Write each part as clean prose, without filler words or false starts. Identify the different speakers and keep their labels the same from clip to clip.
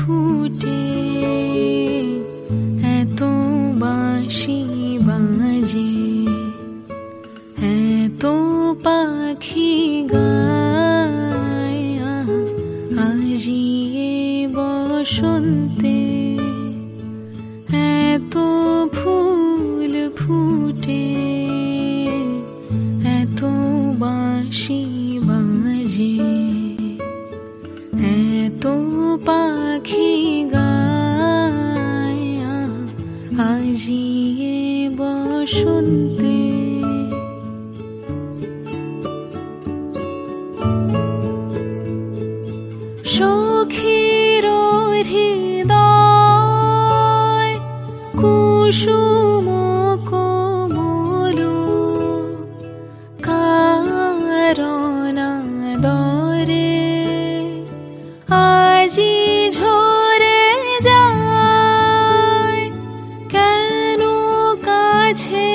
Speaker 1: ফুটে এত বাঁশি বাজে এত পাখি গায় আজি এ বসন্তে এত ফুল ফুটে এত বাঁশি বাজে এত পাখি গায় আজি এ বসন্তে সখীর হৃদয় কুসুম কোমল কারণ দরে আজি ঝরে যায় কেন কাছে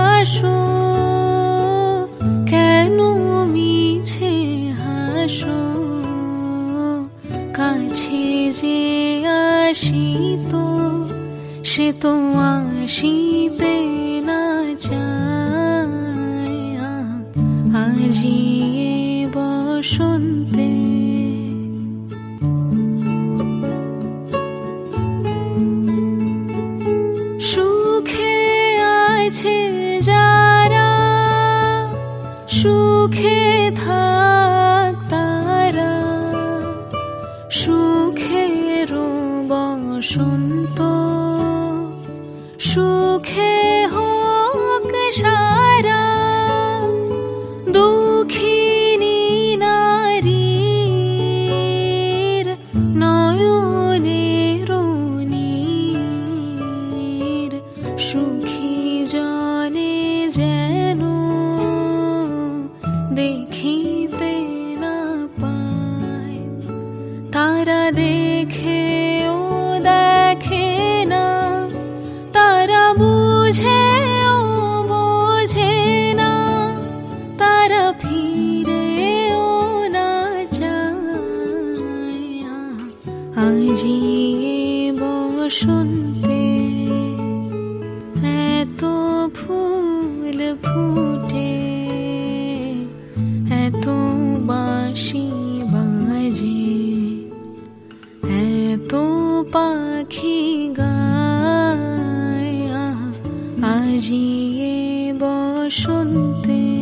Speaker 1: আসো কেন মিছে হাসো কাছে যে আসিত সে তো আসিতে না চায় আজি এ বসন্তে সুখে আছে যারা সুখে থাক তারা সুখের বসন্ত সুখে হোক সারা দুঃখিনী নারীর নয়নের নীর সুখী জনে যেন দেখিতে না পায় তারা দেখেও দেখে না তারা বুঝেও বোঝে না তারা ফিরেও না চায় আজি এ বসন্তে এত ফুল ফুটে এত বাঁশি বাজে এত পাখি গায় আজি এ বসন্তে।